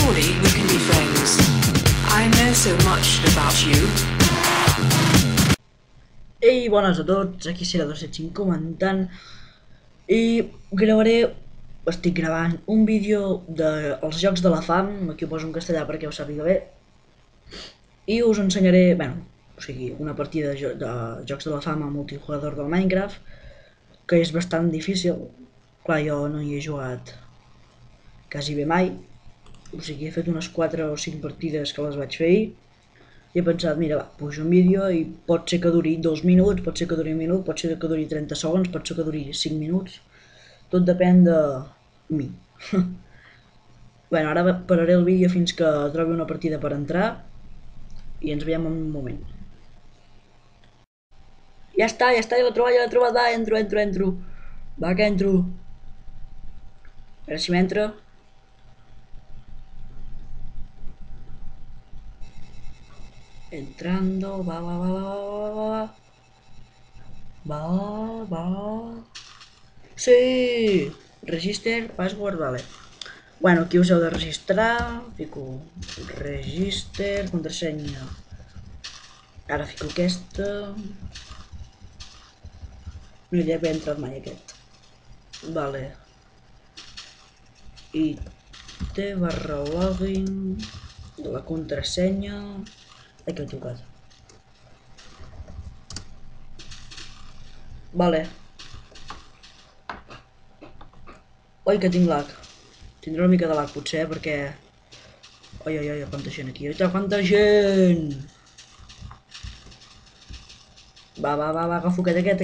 Surely we can be friends. I know so much about you. Ei, bones a tots, aquí serà 275 comentant i estic gravant un vídeo dels Jocs de la Fam, aquí ho poso en castellà perquè ho sàpiga bé, i us ensenyaré, una partida de Jocs de la Fam a multijugador del Minecraft, que és bastant difícil. Clar, jo no hi he jugat quasi bé mai, he fet unes 4 o 5 partides que les vaig fer ahir, i he pensat, mira, va, pujo un vídeo i pot ser que duri 2 minuts, pot ser que duri 1 minut, pot ser que duri 30 segons, pot ser que duri 5 minuts, tot depèn de mi. Bueno, ara pararé el vídeo fins que trobi una partida per entrar i ens veiem en un moment. Ja està, ja l'he trobat, va, entro. Va, que entro. A veure si m'entra. Entrando, va. Sí! Register, password, vale. Bueno, aquí us heu de registrar, fico register, contrasenya. Ara fico aquesta. No hi havia entrat mai aquest. Vale. IT/login de la contrasenya. Aquí ho he tocat. Vale. Oi, que tinc lag. Tindré una mica de lag potser, perquè... Oi, quanta gent aquí. Oita, quanta gent! Va, agafo aquest.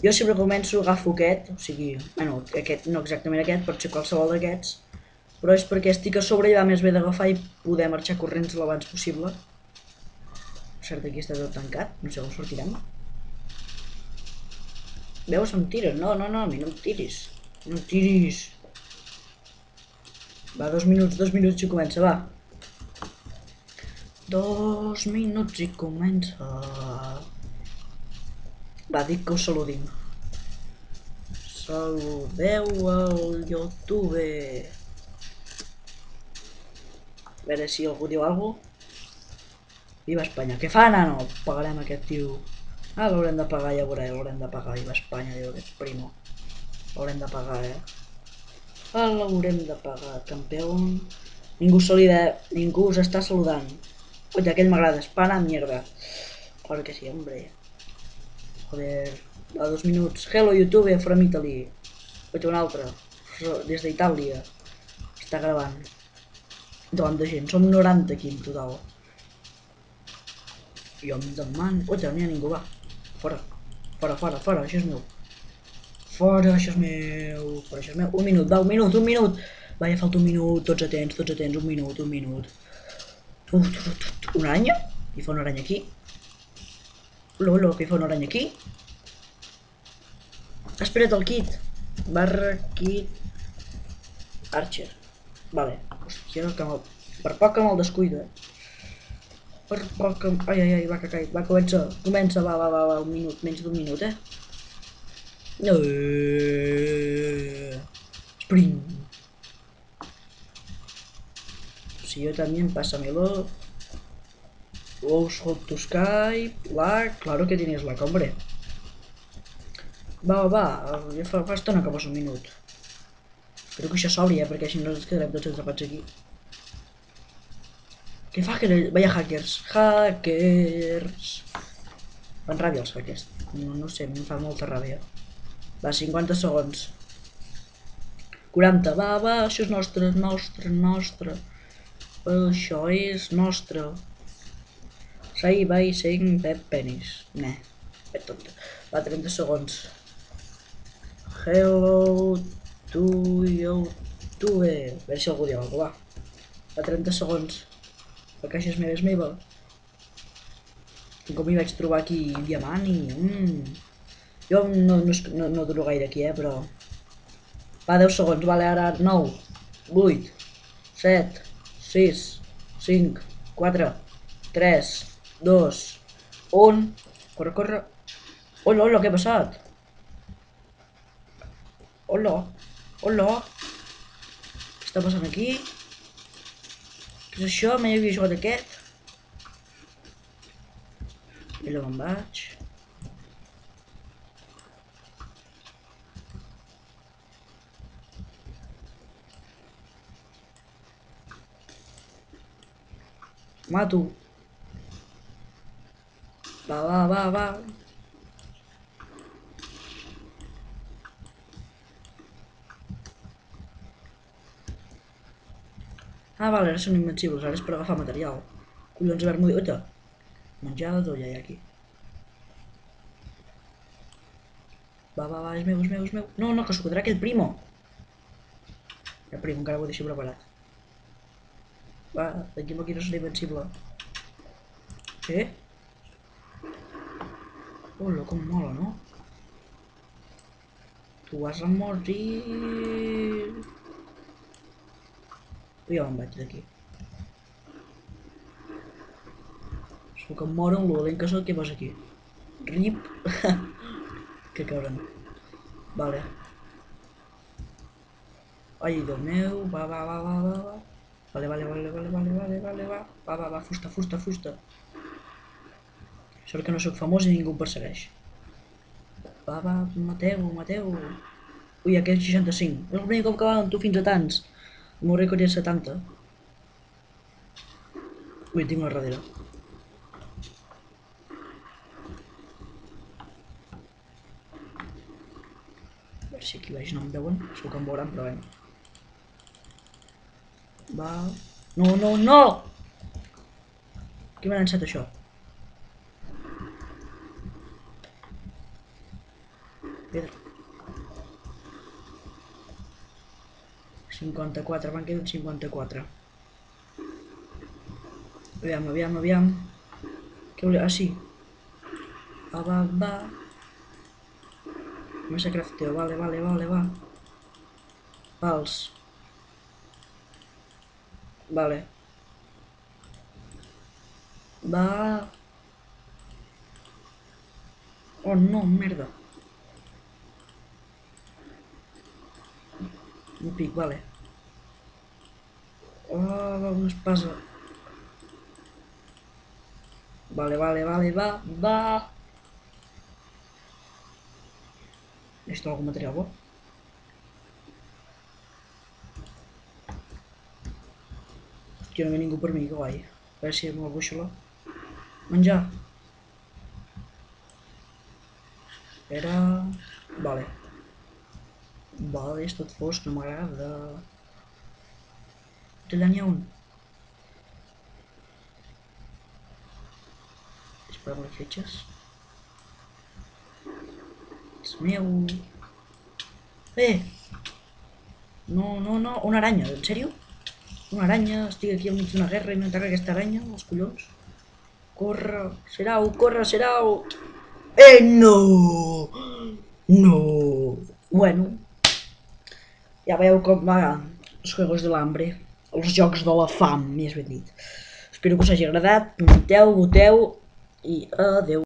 Jo sempre començo, agafo aquest, o sigui, bueno, aquest, no exactament aquest, pot ser qualsevol d'aquests, però és perquè estic a sobre i va més bé d'agafar i poder marxar corrents l'abans possible. Per cert, aquí està tot tancat, no sé on sortirem. Veus, em tires? No, a mi no em tiris. No em tiris. Va, 2 minuts i comença, va. 2 minuts i comença. Va, dic que us saludim. Saludeu al YouTube. A veure si algú diu alguna cosa. Viva Espanya. Què fa, nano? Pagarem aquest tio. Ah, l'haurem de pagar, ja veuré, l'haurem de pagar. Viva Espanya, diu aquest primo. L'haurem de pagar, l'haurem de pagar, campeón. Ningú us està saludant. Oye, aquell m'agrada. Espana, mierda. Claro que sí, hombre. Joder. A 2 minuts. Hello, YouTube, from Italy. Oye, un altre. Des d'Itàlia. Està gravant. Davant de gent. Som 90 aquí en total. Jo em demano... Oita, no hi ha ningú, va. Fora, això és meu. Fora, això és meu. Un minut, va, un minut. Va, ja falta un minut, tots atents, un minut. Una aranya? Hi fa una aranya aquí. Lolo, que hi fa una aranya aquí. Espera't el kit. Kit. Archer. Vale. Hòstia, per poc que me'l descuida. Ai, va, que caig. Va, comença, va, un minut, menys d'un minut, Sprint. Si yo también, pásamelo. Hot to Skype. Lag, claro que tienes lag, hombre. Va, ja fa estona que posa un minut. Espero que això s'obri, perquè si no ens quedarem tots atrapats aquí. Què fa? Vaya hackers. Fan ràbia els hackers. No sé, em fa molta ràbia. Va, 50 segons. 40, va, això és nostre. Això és nostre. Sai, vai, 5, 10 penis. Ne, és tonta. Va, 30 segons. Hello to YouTube. A veure si algú diu alguna cosa, va. Va, 30 segons. La caixa és meva. Com m'hi vaig trobar aquí diamant i... Jo no duro gaire aquí, però... Va, 10 segons, vale, ara 9, 8, 7, 6, 5, 4, 3, 2, 1... Corre. Hola, què ha passat? Hola. Què està passant aquí? Què és això? Mai havia jugat aquest. I allò me'n vaig. Mato. Va, va, va, va. Ah, vale, ara són invencibles, ara és per agafar material. Collons, haver-m'ho dit. Oita, menjada d'olla hi ha aquí. Va, va, va, és meu, és meu, és meu. No, no, que s'ho quedarà aquell primo. El primo encara ho deixo preparat. Va, d'aquí amb aquí no serà invencible. Eh? Hola, com mola, no? Tu vas a morir. Jo me'n vaig d'aquí. Sóc que em moro amb lo dolent que soc, què passa aquí? Rip. Que cabron. Vale. Ai, Déu meu, va, va, va, va, va, va. Vale, vale, vale, vale, vale, vale, vale, va. Va, va, va, fusta, fusta, fusta. Sort que no sóc famós i ningú em persegueix. Va, va, mateu, mateu. Ui, aquest 65. És el primer cop que va amb tu fins a tants. El meu rècord és 70. Ui, tinc una darrere. A veure si aquí baix no em veuen. Segur que em veuran, però bé. Va. No, no, no! Qui m'ha llançat això? Pedra. 54, van quedar 54. Aviam, aviam, aviam. Què volia? Ah, sí. Va, va, va. Més a crafteo, vale, vale, vale, va. Pals. Vale. Va. Oh no, merda. Un pic, vale. Oh, una espasa. Vale, vale, vale, va, va. Necessito algun material bo. Hòstia, no ve ningú per mi, que guai. A veure si amb la búixola. Menjar. Era... Vale. Vale, és tot fosc, no m'agrada. Allà n'hi ha un. Dispara'm les fletxes. És meu. No, no, no, una aranya, en sèrio? Una aranya, estic aquí al mig d'una guerra i m'ataca aquesta aranya, els collons. Corre, Serau, corre, Serau. No! No! Bueno, ja veieu com va els Juegos de l'Hambre, els Jocs de la Fam, més ben dit. Espero que us hagi agradat, comenteu, voteu i adeu.